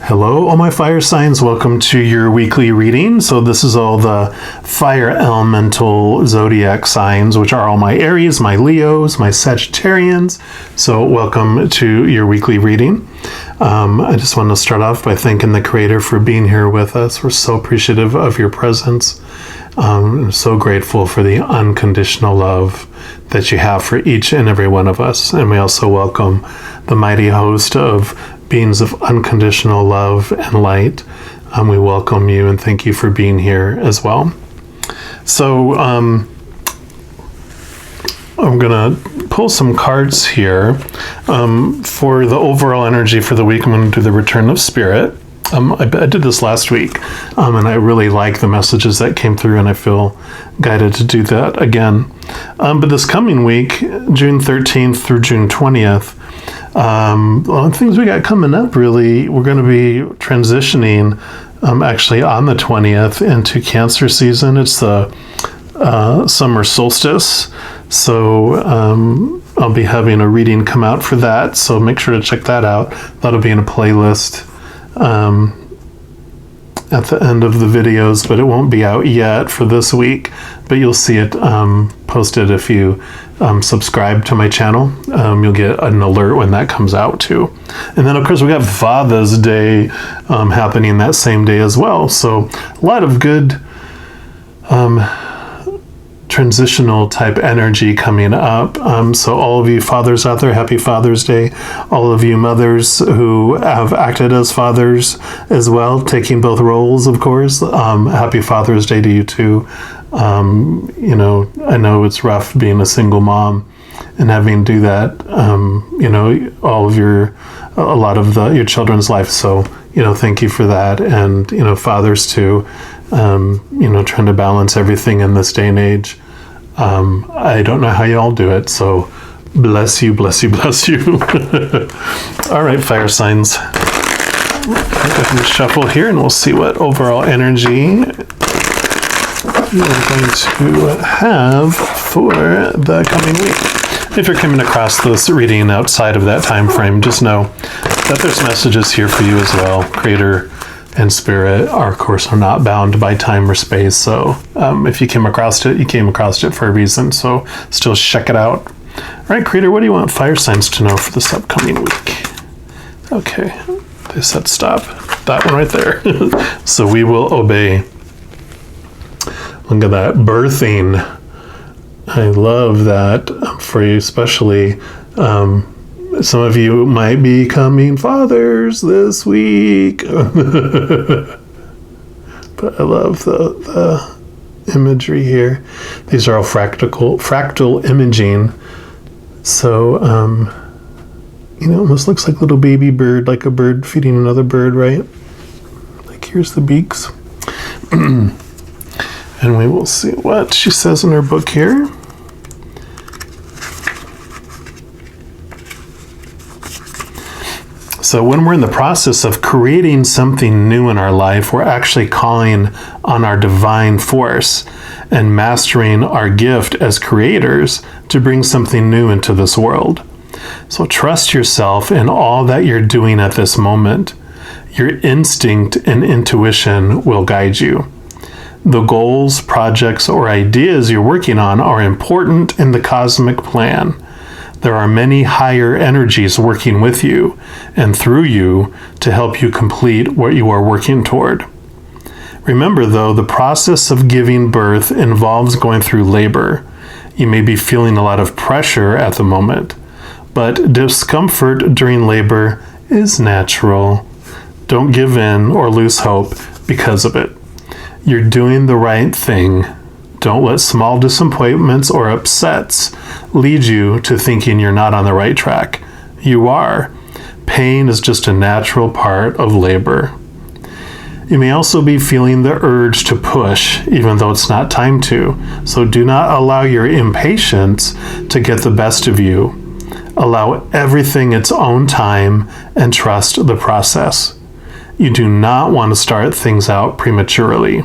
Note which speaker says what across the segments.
Speaker 1: Hello, all my fire signs. Welcome to your weekly reading. So this is all the fire elemental zodiac signs, which are all my Aries, my Leos, my Sagittarians. So welcome to your weekly reading. I just want to start off by thanking the Creator for being here with us. We're so appreciative of your presence. I'm so grateful for the unconditional love that you have for each and every one of us. And we also welcome the mighty host of beings of unconditional love and light. We welcome you and thank you for being here as well. So I'm going to pull some cards here for the overall energy for the week. I'm going to do the return of spirit. I did this last week, and I really like the messages that came through, and I feel guided to do that again. But this coming week, June 13th through June 20th, the things we got coming up, really, we're going to be transitioning actually on the 20th into Cancer season. It's the summer solstice. So I'll be having a reading come out for that. So make sure to check that out. That'll be in a playlist at the end of the videos, but it won't be out yet for this week. But you'll see it posted if you subscribe to my channel. You'll get an alert when that comes out too. And then of course we got Father's Day happening that same day as well. So a lot of good transitional type energy coming up. So all of you fathers out there, happy Father's Day. All of you mothers who have acted as fathers as well, taking both roles, of course, happy Father's Day to you too. You know, I know it's rough being a single mom and having to do that, you know, a lot of your children's life. So, you know, thank you for that. And, you know, fathers too, you know, trying to balance everything in this day and age. I don't know how you all do it. So bless you, bless you, bless you. All right, fire signs. I'll go ahead and shuffle here and we'll see what overall energy we're going to have for the coming week. If you're coming across this reading outside of that time frame, just know that there's messages here for you as well. Creator and Spirit, of course, are not bound by time or space. So if you came across it, you came across it for a reason. So still check it out. All right, Creator, what do you want fire signs to know for this upcoming week? Okay, they said stop. That one right there. So we will obey. Look at that, birthing. I love that for you, especially. Some of you might be becoming fathers this week. But I love the imagery here. These are all fractal imaging. So, you know, almost looks like a little baby bird, like a bird feeding another bird, right? Like here's the beaks. And we will see what she says in her book here. So when we're in the process of creating something new in our life, we're actually calling on our divine force and mastering our gift as creators to bring something new into this world. So trust yourself in all that you're doing at this moment. Your instinct and intuition will guide you. The goals, projects, or ideas you're working on are important in the cosmic plan. There are many higher energies working with you and through you to help you complete what you are working toward. Remember, though, the process of giving birth involves going through labor. You may be feeling a lot of pressure at the moment, but discomfort during labor is natural. Don't give in or lose hope because of it. You're doing the right thing. Don't let small disappointments or upsets lead you to thinking you're not on the right track. You are. Pain is just a natural part of labor. You may also be feeling the urge to push, even though it's not time to. So do not allow your impatience to get the best of you. Allow everything its own time and trust the process. You do not want to start things out prematurely.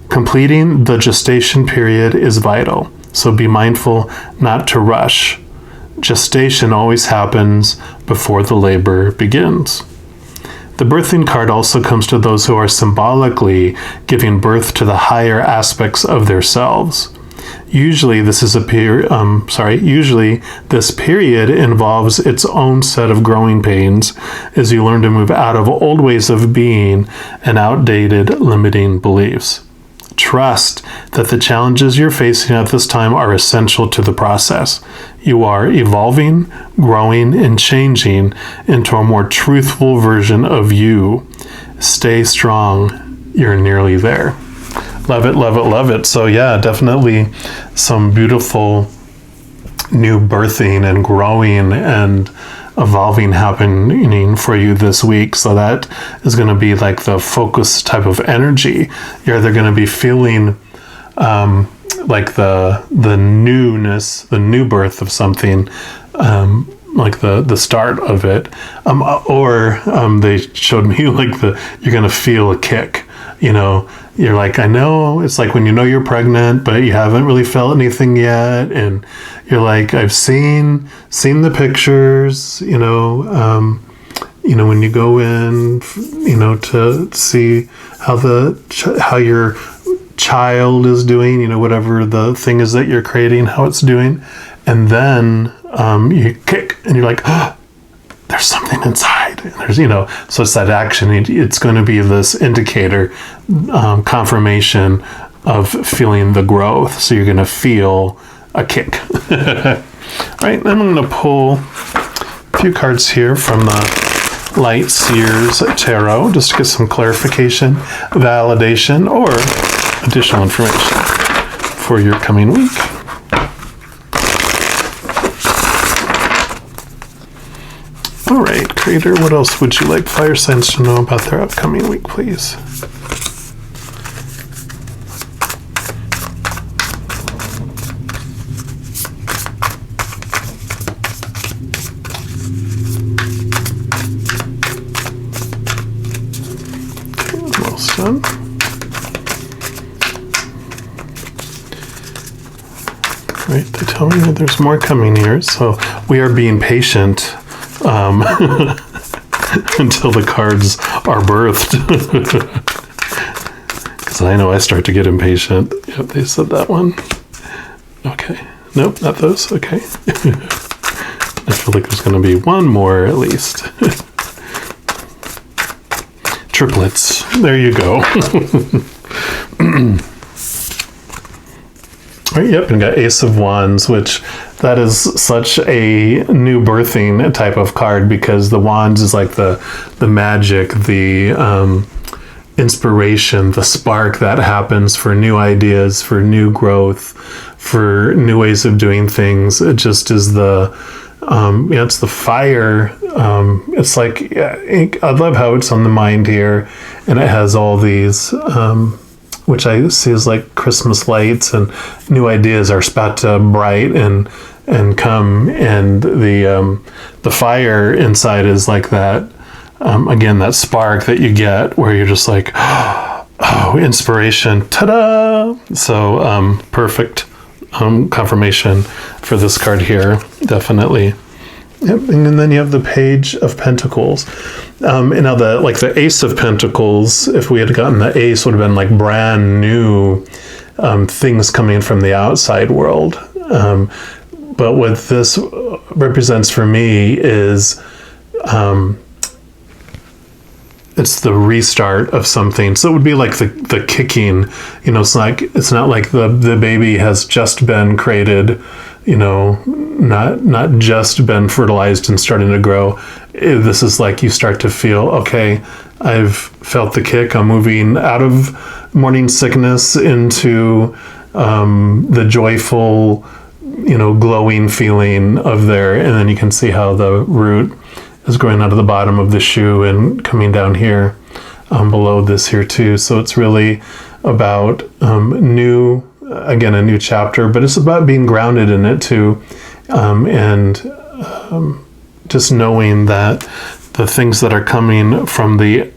Speaker 1: Completing the gestation period is vital, so be mindful not to rush. Gestation always happens before the labor begins. The birthing card also comes to those who are symbolically giving birth to the higher aspects of their selves. Usually this period involves its own set of growing pains as you learn to move out of old ways of being and outdated limiting beliefs. Trust that the challenges you're facing at this time are essential to the process. You are evolving, growing, and changing into a more truthful version of you. Stay strong. You're nearly there. Love it, love it, love it. So yeah, definitely some beautiful new birthing and growing and evolving happening for you this week. So that is going to be like the focus type of energy. You're either going to be feeling like the newness, the new birth of something, like the start of it, or they showed me like you're going to feel a kick. You know, you're like, I know, it's like when you know you're pregnant, but you haven't really felt anything yet. And you're like, I've seen the pictures, when you go in, to see how your child is doing, whatever the thing is that you're creating, how it's doing. And then you kick and you're like, oh, there's something inside. And there's, so it's that action. It's going to be this indicator, confirmation of feeling the growth. So you're going to feel a kick. Right, I'm going to pull a few cards here from the Light Seers Tarot, just to get some clarification, validation, or additional information for your coming week. All right, Creator, what else would you like fire signs to know about their upcoming week, please? Okay, almost done. Right, they tell me that there's more coming here, so we are being patient. Until the cards are birthed. Because I know I start to get impatient. Yep, they said that one. Okay. Nope, not those. Okay. I feel like there's going to be one more at least. Triplets. There you go. All right, yep, and got Ace of Wands, which that is such a new birthing type of card, because the Wands is like the magic, the inspiration, the spark that happens for new ideas, for new growth, for new ways of doing things. It just is it's the fire. It's like, I love how it's on the mind here, and it has all these which I see as like Christmas lights, and new ideas are about to bright and come, and the fire inside is like that, again, that spark that you get where you're just like, oh, inspiration, ta-da! So perfect confirmation for this card here, definitely. Yep, and then you have the Page of Pentacles. And now the Ace of Pentacles, if we had gotten the Ace, would have been like brand new things coming from the outside world. But what this represents for me is it's the restart of something. So it would be like the kicking, it's not like the baby has just been created, not just been fertilized and starting to grow. This is like you start to feel, okay, I've felt the kick. I'm moving out of morning sickness into the joyful, glowing feeling of there. And then you can see how the root is growing out of the bottom of the shoe and coming down here below this here too. So it's really about a new chapter, but it's about being grounded in it too. Just knowing that the things that are coming from the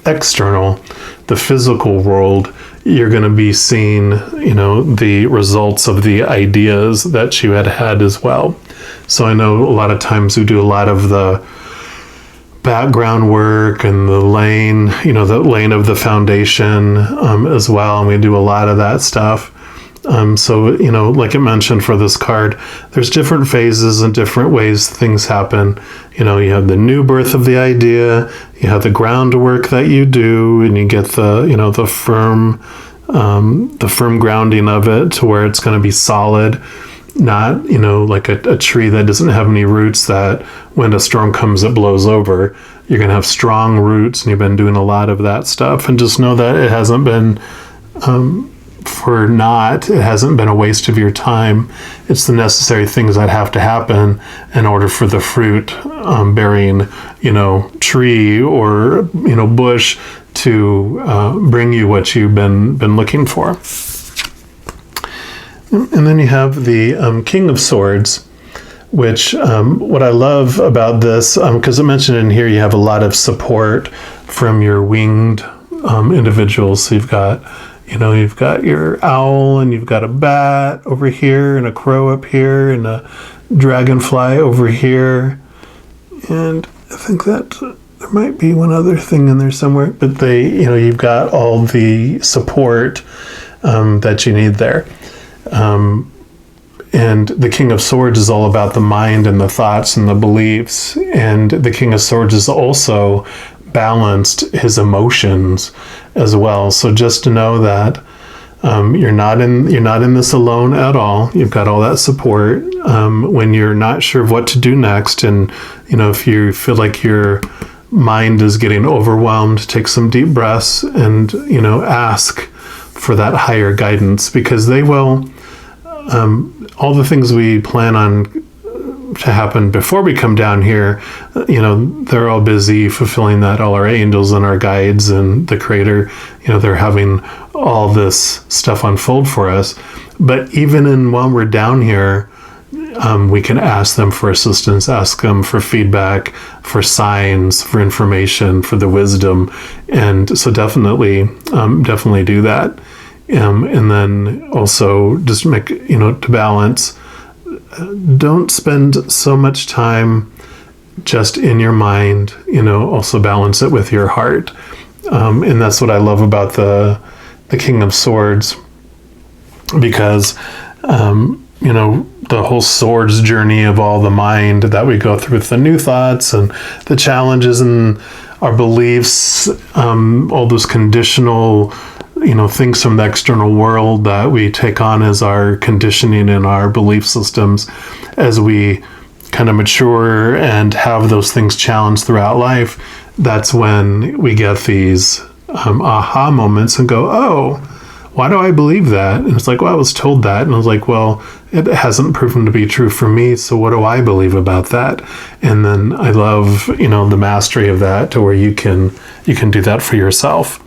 Speaker 1: external, the physical world, you're going to be seeing, the results of the ideas that you had as well. So I know a lot of times we do a lot of the background work and the laying of the foundation as well. And we do a lot of that stuff. So, like I mentioned for this card, there's different phases and different ways things happen. You have the new birth of the idea, you have the groundwork that you do, and you get the firm grounding of it to where it's going to be solid, not, like a tree that doesn't have any roots that when a storm comes, it blows over. You're going to have strong roots, and you've been doing a lot of that stuff. And just know that it hasn't been, it hasn't been a waste of your time. It's the necessary things that have to happen in order for the fruit bearing, tree or, bush to bring you what you've been looking for. And then you have the King of Swords, which what I love about this, because I mentioned in here, you have a lot of support from your winged individuals. So you've got your owl, and you've got a bat over here, and a crow up here, and a dragonfly over here. And I think that there might be one other thing in there somewhere, but you've got all the support that you need there. And the King of Swords is all about the mind and the thoughts and the beliefs. And the King of Swords is also balanced his emotions as well. So just to know that you're not in this alone at all. You've got all that support when you're not sure of what to do next, and if you feel like your mind is getting overwhelmed, take some deep breaths and ask for that higher guidance, because they will. All the things we plan on to happen before we come down here, they're all busy fulfilling that. All our angels and our guides and the Creator, they're having all this stuff unfold for us. But even while we're down here, we can ask them for assistance, ask them for feedback, for signs, for information, for the wisdom. And so definitely do that. And then also just make, to balance, don't spend so much time just in your mind, also balance it with your heart. And that's what I love about the King of Swords, because, the whole swords journey of all the mind that we go through with the new thoughts and the challenges and our beliefs, all those conditional things from the external world that we take on as our conditioning and our belief systems. As we kind of mature and have those things challenged throughout life, that's when we get these aha moments and go, oh, why do I believe that? And it's like, well, I was told that. And I was like, well, it hasn't proven to be true for me. So what do I believe about that? And then I love, the mastery of that, to where you can do that for yourself.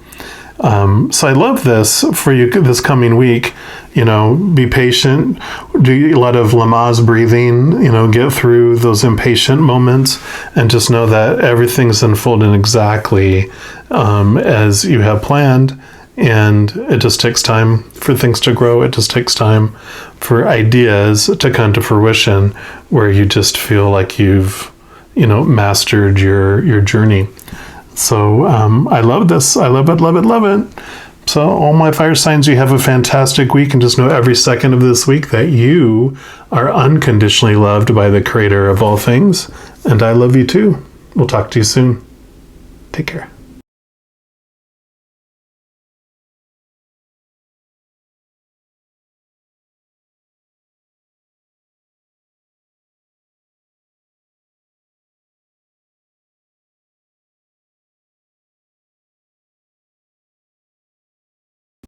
Speaker 1: So I love this for you this coming week. Be patient, do a lot of Lamaze breathing, get through those impatient moments, and just know that everything's unfolding exactly as you have planned. And it just takes time for things to grow. It just takes time for ideas to come to fruition, where you just feel like you've, mastered your journey. So I love this. I love it, love it, love it. So all my fire signs, you have a fantastic week, and just know every second of this week that you are unconditionally loved by the Creator of all things. And I love you too. We'll talk to you soon. Take care.